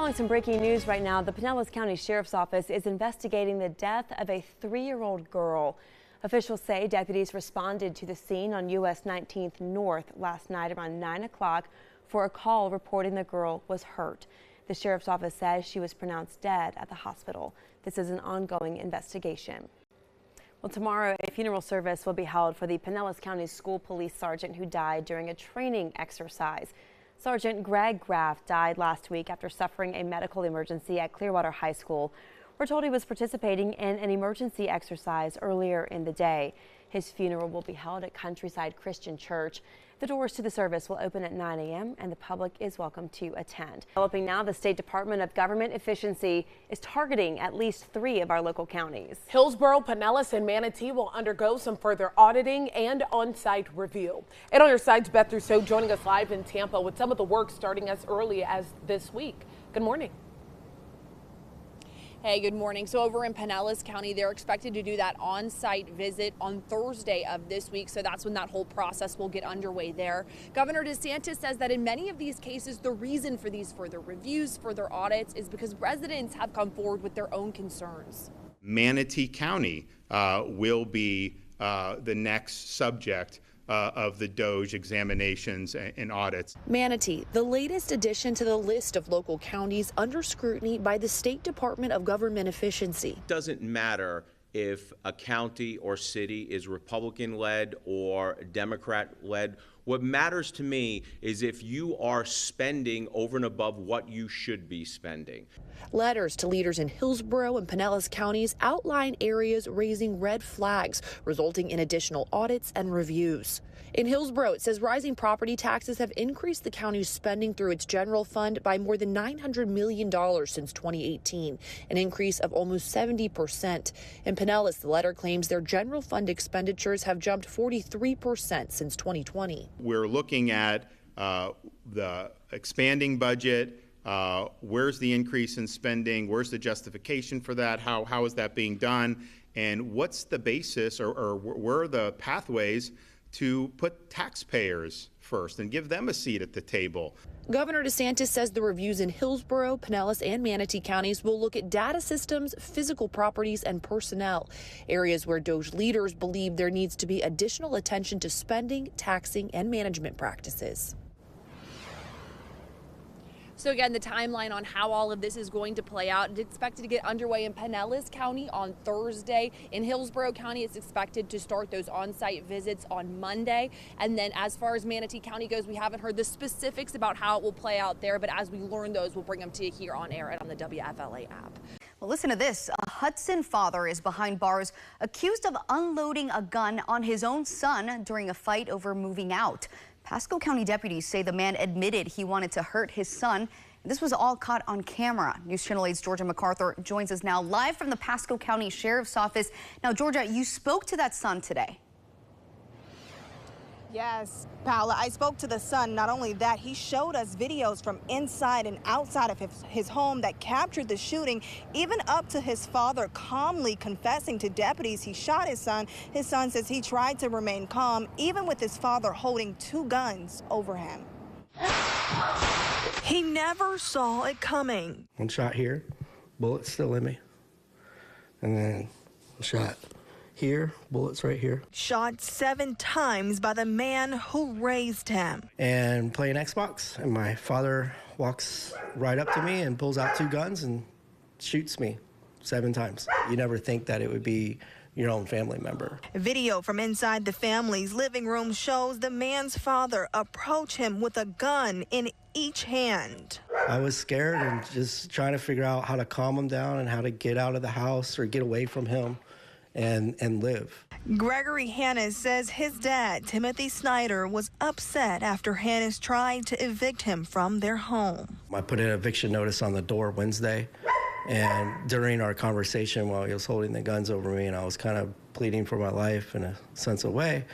Following some breaking news right now, the Pinellas County Sheriff's Office is investigating the death of a 3-year-old girl. Officials say deputies responded to the scene on US 19th North last night around 9 o'clock for a call reporting the girl was hurt. The Sheriff's Office says she was pronounced dead at the hospital. This is an ongoing investigation. Well, tomorrow a funeral service will be held for the Pinellas County School Police Sergeant who died during a training exercise. Sergeant Greg Graff died last week after suffering a medical emergency at Clearwater High School. We're told he was participating in an emergency exercise earlier in the day. His funeral will be held at Countryside Christian Church. The doors to the service will open at 9 a.m. and the public is welcome to attend. Developing now, the State Department of Government Efficiency is targeting at least 3 of our local counties. Hillsborough, Pinellas, and Manatee will undergo some further auditing and on-site review. And on your sides, Beth Rousseau joining us live in Tampa with some of the work starting as early as this week. Good morning. Hey, good morning. So over in Pinellas County, they're expected to do that on-site visit on Thursday of this week. So that's when that whole process will get underway there. Governor DeSantis says that in many of these cases, the reason for these further reviews, further audits is because residents have come forward with their own concerns. Manatee County will be the next subject of the DOJ examinations and audits. Manatee, the latest addition to the list of local counties under scrutiny by the State Department of Government Efficiency. It doesn't matter if a county or city is Republican-led or Democrat-led. What matters to me is if you are spending over and above what you should be spending. Letters to leaders in Hillsborough and Pinellas counties outline areas raising red flags, resulting in additional audits and reviews. In Hillsborough, it says rising property taxes have increased the county's spending through its general fund by more than $900 million since 2018, an increase of almost 70%. In Pinellas, the letter claims their general fund expenditures have jumped 43% since 2020. We're looking at the expanding budget. Where's the increase in spending? Where's the justification for that? How is that being done? And what's the basis or where are the pathways to put taxpayers first and give them a seat at the table? Governor DeSantis says the reviews in Hillsborough, Pinellas, and Manatee counties will look at data systems, physical properties, and personnel, areas where DOJ leaders believe there needs to be additional attention to spending, taxing, and management practices. So again, the timeline on how all of this is going to play out is expected to get underway in Pinellas County on Thursday. In Hillsborough County, it's expected to start those on-site visits on Monday. And then as far as Manatee County goes, we haven't heard the specifics about how it will play out there, but as we learn those, we'll bring them to you here on air and on the WFLA app. Well, listen to this. A Hudson father is behind bars accused of unloading a gun on his own son during a fight over moving out. Pasco County deputies say the man admitted he wanted to hurt his son. This was all caught on camera. News Channel 8's Georgia MacArthur joins us now live from the Pasco County Sheriff's Office. Now, Georgia, you spoke to that son today. Yes, Paula, I spoke to the son. Not only that, he showed us videos from inside and outside of his home that captured the shooting, even up to his father calmly confessing to deputies he shot his son. His son says he tried to remain calm, even with his father holding 2 guns over him. He never saw it coming. One shot here, bullet still in me, and then a shot here, bullets right here. Shot 7 times by the man who raised him. And playing Xbox, and my father walks right up to me and pulls out 2 guns and shoots me 7 times. You never think that it would be your own family member. Video from inside the family's living room shows the man's father approach him with a gun in each hand. I was scared and just trying to figure out how to calm him down and how to get out of the house or get away from him and live. Gregory Hannes says his dad, Timothy Snyder, was upset after Hannes tried to evict him from their home. I put an eviction notice on the door Wednesday, and during our conversation while he was holding the guns over me and I was kind of pleading for my life in a sense of way,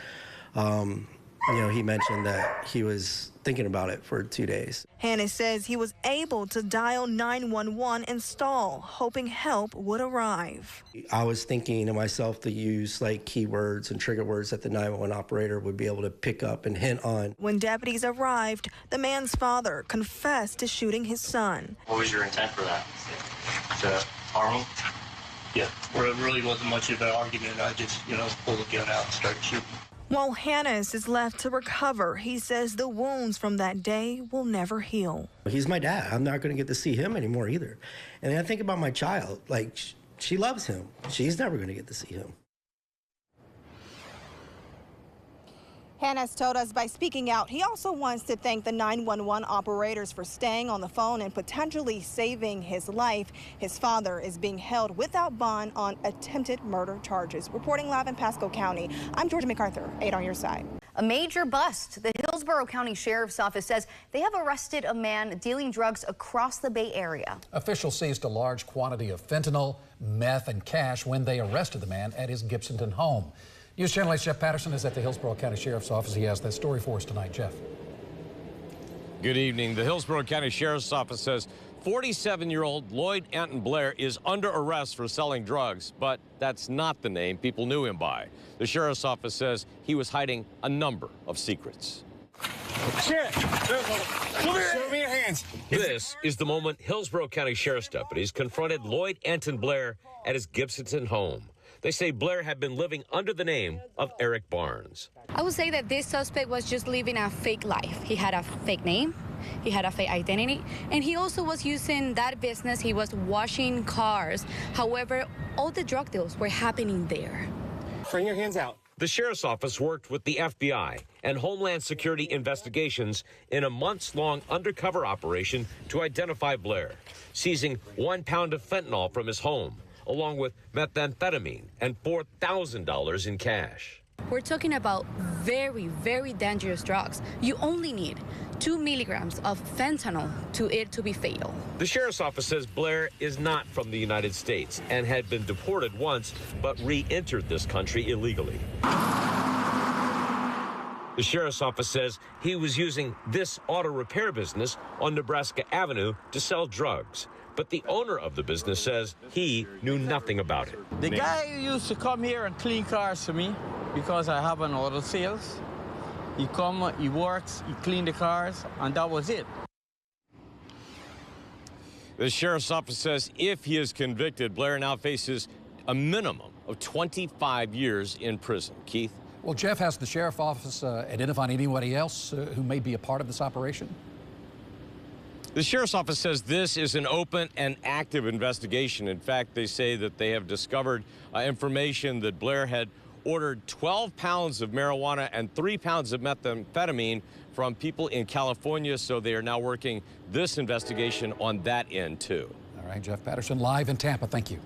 He mentioned that he was thinking about it for 2 days. Hannes says he was able to dial 911 and stall, hoping help would arrive. I was thinking to myself to use like keywords and trigger words that the 911 operator would be able to pick up and hint on. When deputies arrived, the man's father confessed to shooting his son. What was your intent for that? To harm him? Yeah, well, it really wasn't much of an argument. I just, pulled the gun out and started shooting. While Hannes is left to recover, he says the wounds from that day will never heal. He's my dad. I'm not going to get to see him anymore either. And I think about my child. Like, she loves him. She's never going to get to see him. Hannes told us by speaking out, he also wants to thank the 911 operators for staying on the phone and potentially saving his life. His father is being held without bond on attempted murder charges. Reporting live in Pasco County, I'm Georgia MacArthur, 8 on your side. A major bust. The Hillsborough County Sheriff's Office says they have arrested a man dealing drugs across the Bay Area. Officials seized a large quantity of fentanyl, meth, and cash when they arrested the man at his Gibsonton home. News Channel 8's Jeff Patterson is at the Hillsborough County Sheriff's Office. He has that story for us tonight. Jeff. Good evening. The Hillsborough County Sheriff's Office says 47-year-old Lloyd Anton Blair is under arrest for selling drugs, but that's not the name people knew him by. The Sheriff's Office says he was hiding a number of secrets. Sheriff, show me your hands. This is the moment Hillsborough County Sheriff's deputies confronted Lloyd Anton Blair at his Gibsonton home. They say Blair had been living under the name of Eric Barnes. I would say that this suspect was just living a fake life. He had a fake name, he had a fake identity, and he also was using that business. He was washing cars. However, all the drug deals were happening there. Bring your hands out. The Sheriff's Office worked with the FBI and Homeland Security investigations in a months-long undercover operation to identify Blair, seizing 1 pound of fentanyl from his home, along with methamphetamine and $4,000 in cash. We're talking about very, very dangerous drugs. You only need 2 milligrams of fentanyl to it to be fatal. The Sheriff's Office says Blair is not from the United States and had been deported once, but re-entered this country illegally. The Sheriff's Office says he was using this auto repair business on Nebraska Avenue to sell drugs. But the owner of the business says he knew nothing about it. The guy used to come here and clean cars for me because I have an auto sales. He come, he works, he clean the cars, and that was it. The Sheriff's Office says if he is convicted, Blair now faces a minimum of 25 years in prison. Keith? Well, Jeff, has the Sheriff's Office identified anybody else who may be a part of this operation? The Sheriff's Office says this is an open and active investigation. In fact, they say that they have discovered information that Blair had ordered 12 pounds of marijuana and 3 pounds of methamphetamine from people in California, so they are now working this investigation on that end, too. All right, Jeff Patterson, live in Tampa. Thank you.